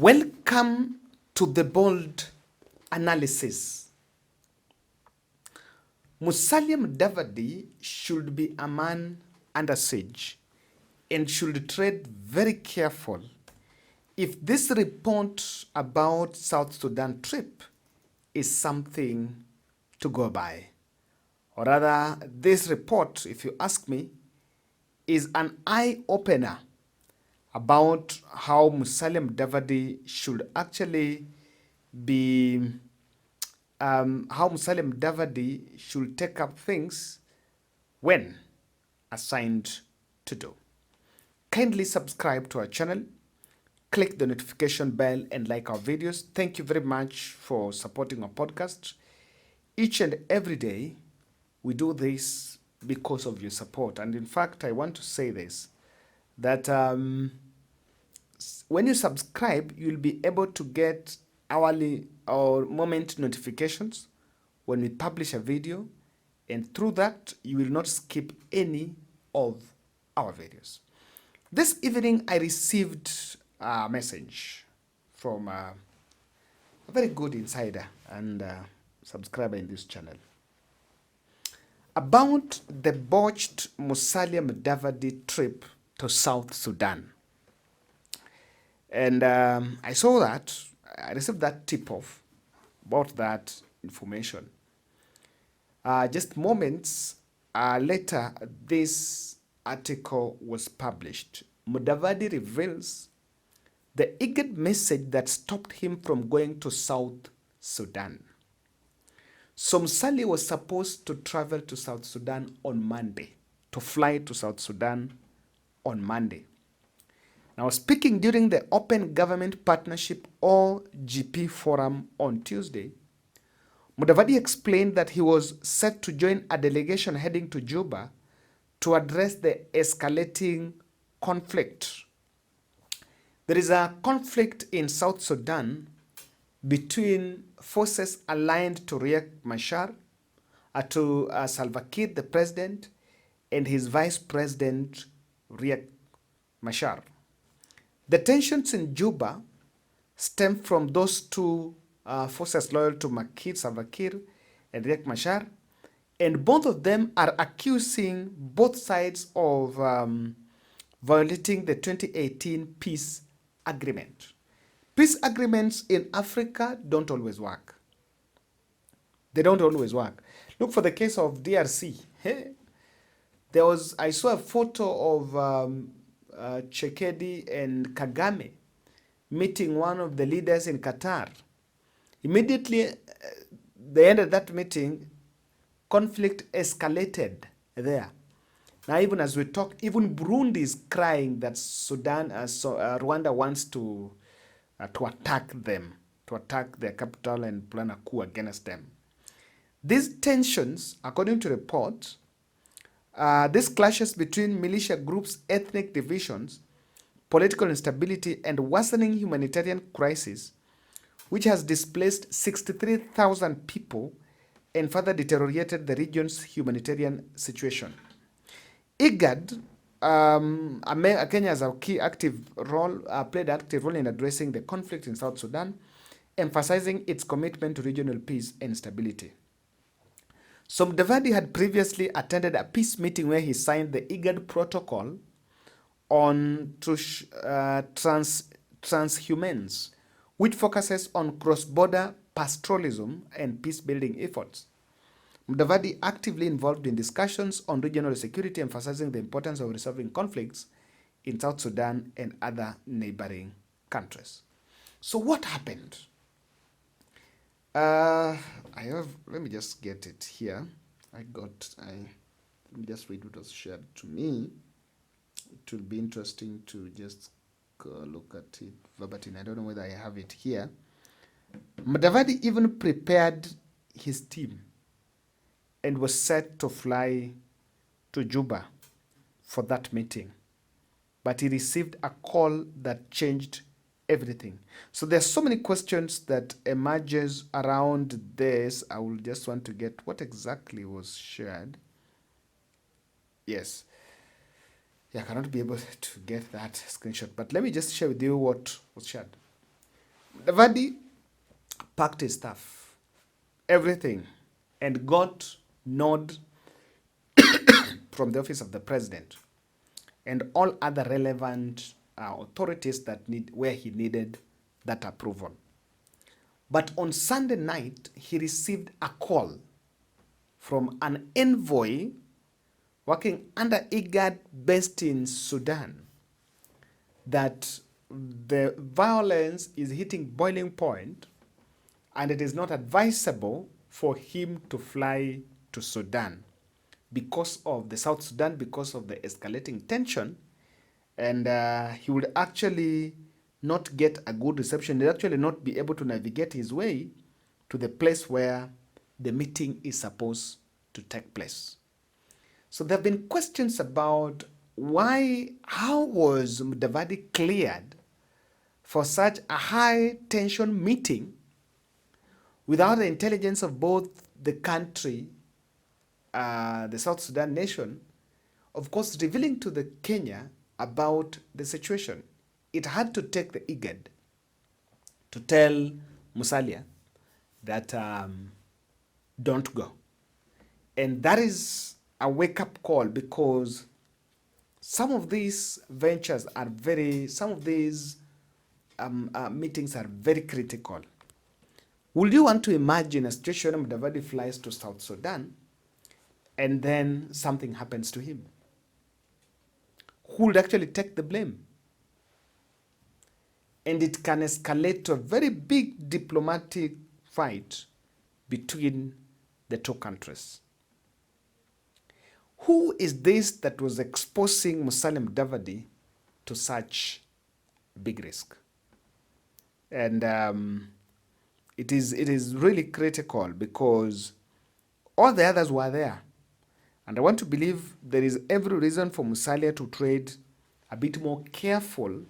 Welcome to the bold analysis. Musalia Mudavadi should be a man under siege and should tread very careful if this report about South Sudan trip is something to go by. Or rather, this report, if you ask me, is an eye-opener about how Musalia Mudavadi should actually be, how Musalia Mudavadi should take up things when assigned to do. Kindly subscribe to our channel, click the notification bell and like our videos. Thank you very much for supporting our podcast. Each and every day, we do this because of your support. And in fact, I want to say this, that when you subscribe, you'll be able to get hourly or moment notifications when we publish a video. And through that, you will not skip any of our videos. This evening, I received a message from a very good insider and subscriber in this channel about the botched Musalia Mudavadi trip to South Sudan. And I saw that, I received that tip-off about that information. Just moments later, this article was published. Mudavadi reveals the eager message that stopped him from going to South Sudan. So Musalia was supposed to travel to South Sudan on Monday, to fly to South Sudan on Monday. Now, speaking during the Open Government Partnership or GP Forum on Tuesday, Mudavadi explained that he was set to join a delegation heading to Juba to address the escalating conflict. There is a conflict in South Sudan between forces aligned to Riek Machar, to Salva Kiir, the president, and his vice president, Riek Machar. The tensions in Juba stem from those two forces loyal to Makir, Salva Kiir, and Riek Machar, and both of them are accusing both sides of violating the 2018 peace agreement. Peace agreements in Africa don't always work. They don't always work. Look for the case of DRC. I saw a photo of Chekedi and Kagame meeting one of the leaders in Qatar. Immediately, they ended that meeting, conflict escalated there. Now, even as we talk, even Burundi is crying that Rwanda wants to attack them, to attack their capital and plan a coup against them. These tensions, according to reports, these clashes between militia groups, ethnic divisions, political instability, and worsening humanitarian crisis, which has displaced 63,000 people and further deteriorated the region's humanitarian situation. IGAD, Kenya has a key active role, played an active role in addressing the conflict in South Sudan, emphasizing its commitment to regional peace and stability. So Mudavadi had previously attended a peace meeting where he signed the IGAD protocol on transhumance, which focuses on cross-border pastoralism and peace-building efforts. Mudavadi actively involved in discussions on regional security, emphasizing the importance of resolving conflicts in South Sudan and other neighboring countries. So what happened? Let me just get it here. Let me just read what was shared to me. It will be interesting to just look at it verbatim. I don't know whether I have it here. Mudavadi even prepared his team and was set to fly to Juba for that meeting. But he received a call that changed everything. So there's so many questions that emerges around this. I will just want to get what exactly was shared. Yes. Yeah, I cannot be able to get that screenshot, but let me just share with you what was shared. Mudavadi packed his stuff, everything, and got nod from the office of the president and all other relevant authorities that where he needed that approval. But on Sunday night, he received a call from an envoy working under IGAD based in Sudan that the violence is hitting boiling point and it is not advisable for him to fly to Sudan because of the South Sudan, because of the escalating tension, and he would actually not get a good reception. He'd actually not be able to navigate his way to the place where the meeting is supposed to take place. So there have been questions about how was Mudavadi cleared for such a high tension meeting without the intelligence of both the country, the South Sudan nation, of course, revealing to the Kenya about the situation. It had to take the IGAD to tell Musalia that don't go. And that is a wake-up call because some of these ventures are some of these meetings are very critical. Would you want to imagine a situation where Mudavadi flies to South Sudan and then something happens to him? Who would actually take the blame? And it can escalate to a very big diplomatic fight between the two countries. Who is this that was exposing Musalia Mudavadi to such big risk? And it is really critical because all the others were there. And I want to believe there is every reason for Musalia to trade a bit more careful,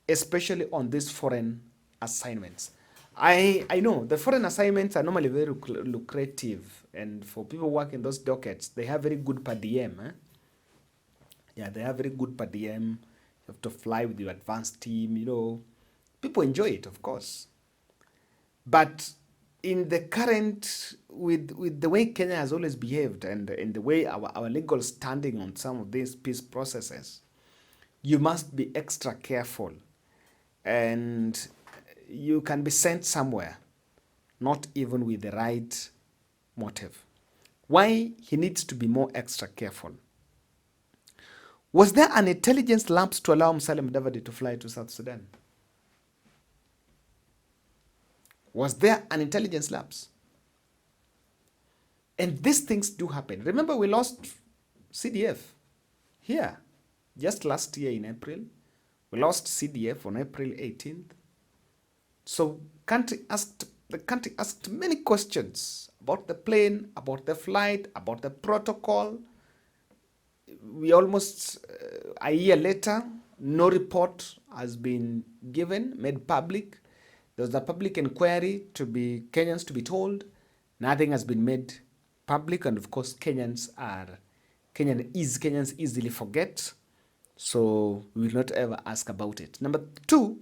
especially on these foreign assignments. I know the foreign assignments are normally very lucrative, and for people working those dockets, they have very good per diem. Yeah, they have very good per diem. You have to fly with your advanced team, People enjoy it, of course. But in the current, with the way Kenya has always behaved and in the way our legal standing on some of these peace processes, you must be extra careful. And you can be sent somewhere, not even with the right motive. Why he needs to be more extra careful? Was there an intelligence lapse to allow Musalia Mudavadi to fly to South Sudan? Was there an intelligence lapse? And these things do happen. Remember, we lost CDF here just last year in April. We lost CDF on April 18th. So the country asked many questions about the plane, about the flight, about the protocol. We almost, a year later, no report has been given, made public. There was a public inquiry Kenyans to be told. Nothing has been made public, and of course, Kenyans easily forget. So we will not ever ask about it. Number two,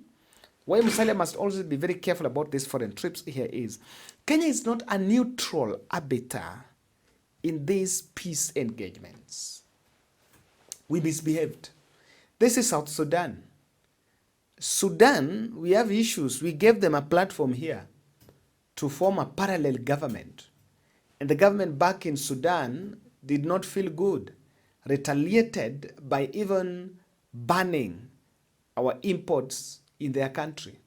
why Musalia must also be very careful about these foreign trips here is Kenya is not a neutral arbiter in these peace engagements. We misbehaved. This is South Sudan. Sudan, we have issues. We gave them a platform here to form a parallel government. And the government back in Sudan did not feel good, retaliated by even banning our imports in their country.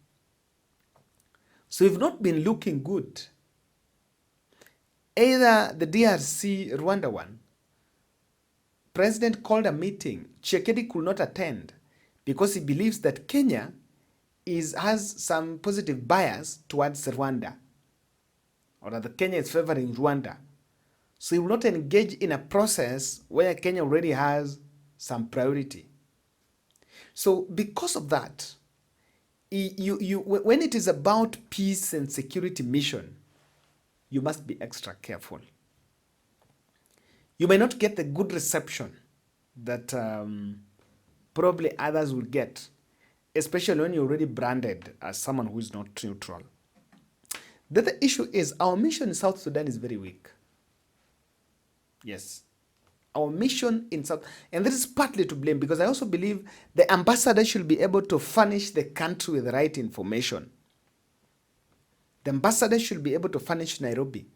So we've not been looking good. Either the DRC, Rwanda one, President called a meeting. Tshisekedi could not attend because he believes that Kenya has some positive bias towards Rwanda, or that Kenya is favoring Rwanda. So he will not engage in a process where Kenya already has some priority. So because of that, when it is about peace and security mission, you must be extra careful. You may not get the good reception that probably others will get, especially when you're already branded as someone who is not neutral. The other issue is our mission in South Sudan is very weak. Yes. Our mission in South, and this is partly to blame because I also believe the ambassador should be able to furnish the country with the right information. The ambassador should be able to furnish Nairobi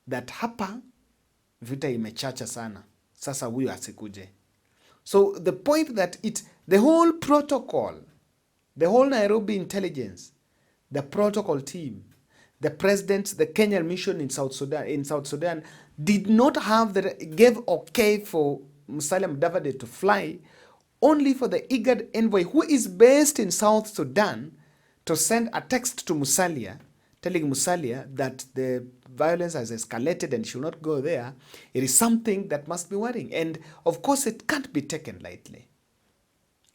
that hapa vita imechacha sana, sasa huyu asikuje. So the point that the whole protocol, the whole Nairobi intelligence, the protocol team, the president, the Kenyan mission in South Sudan did not have gave okay for Musalia Mudavadi to fly, only for the IGAD envoy who is based in South Sudan to send a text to Musalia telling Musalia that the violence has escalated and should not go there. It is something that must be worrying. And of course, it can't be taken lightly.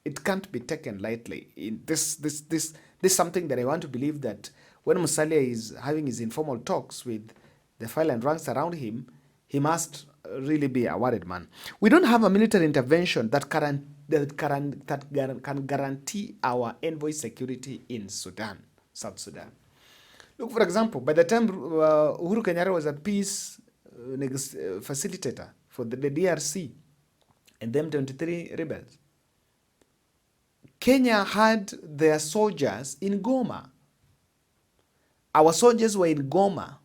It can't be taken lightly. This is something that I want to believe that when Musalia is having his informal talks with the file and ranks around him, he must really be a worried man. We don't have a military intervention that can guarantee our envoy security in Sudan, South Sudan. Look, for example, by the time Uhuru Kenyatta was a peace facilitator for the DRC and them 23 rebels, Kenya had their soldiers in Goma. Our soldiers were in Goma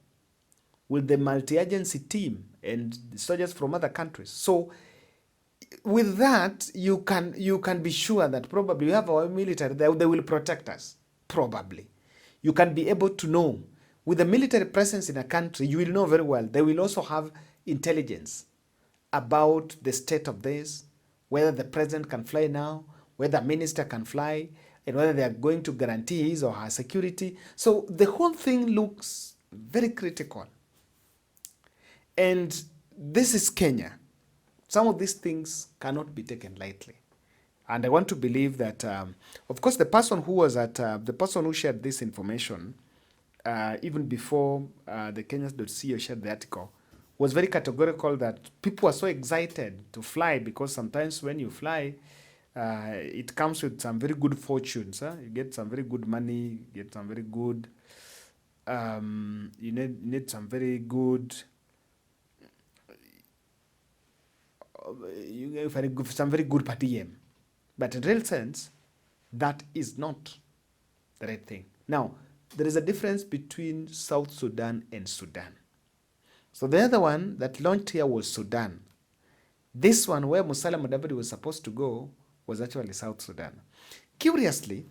with the multi-agency team and soldiers from other countries. So with that, you can be sure that probably we have our military, they will protect us, probably. You can be able to know, with the military presence in a country, you will know very well, they will also have intelligence about the state of this, whether the president can fly now, whether a minister can fly, and whether they are going to guarantee his or her security. So the whole thing looks very critical. And this is Kenya. Some of these things cannot be taken lightly. And I want to believe that, of course, the person who shared this information, even before the Kenyans.co shared the article, was very categorical that people are so excited to fly because sometimes when you fly, it comes with some very good fortunes. Huh? You get some very good money, you get some very good, you need some very good, some very good per diem. But in real sense, that is not the right thing. Now, there is a difference between South Sudan and Sudan. So the other one that launched here was Sudan. This one, where Musalia Mudavadi was supposed to go, was actually South Sudan. Curiously,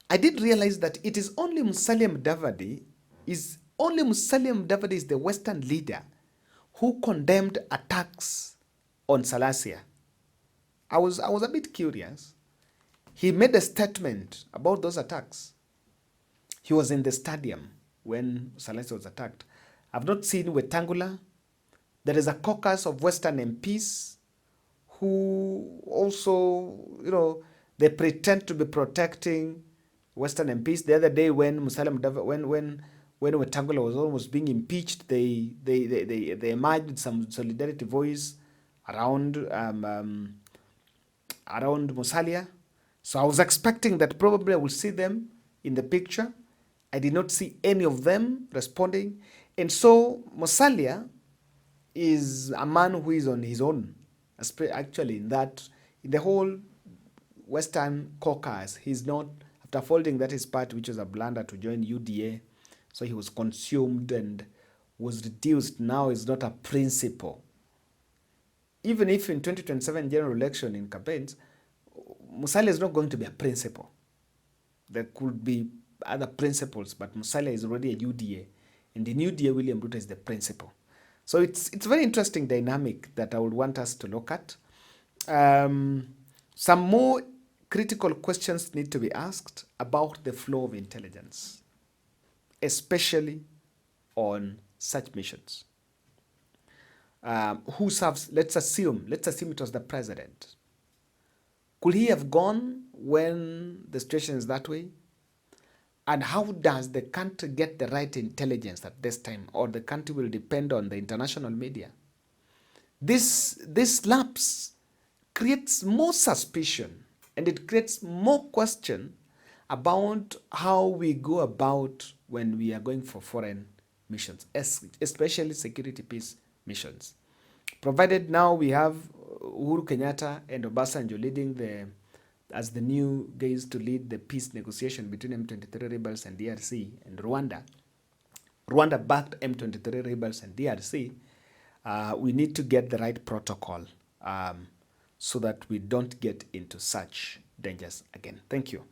I did realize that it is only Musalia Mudavadi is the Western leader who condemned attacks on Salasia. I was a bit curious. He made a statement about those attacks. He was in the stadium when Salasia was attacked. I've not seen Wetangula. There is a caucus of Western MPs who also, they pretend to be protecting Western MPs. The other day when when Wetangula was almost being impeached, they emerged with some solidarity voice around Musalia. So I was expecting that probably I will see them in the picture. I did not see any of them responding. And so Musalia is a man who is on his own. Actually, in the whole Western caucus, he's not, after folding that his party, which was a blunder, to join UDA, so he was consumed and was reduced. Now is not a principal. Even if in 2027 general election in campaigns, Musalia is not going to be a principal. There could be other principals, but Musalia is already a UDA. And in UDA, William Ruto is the principal. So it's very interesting dynamic that I would want us to look at. Some more critical questions need to be asked about the flow of intelligence, especially on such missions. Who serves? Let's assume it was the president. Could he have gone when the situation is that way? And how does the country get the right intelligence at this time? Or the country will depend on the international media? This lapse creates more suspicion And it creates more question about how we go about when we are going for foreign missions, especially security peace missions. Provided now we have Uhuru Kenyatta and Obasanjo leading as the new guys to lead the peace negotiation between M23 rebels and DRC and Rwanda. Rwanda backed M23 rebels and DRC. We need to get the right protocol so that we don't get into such dangers again. Thank you.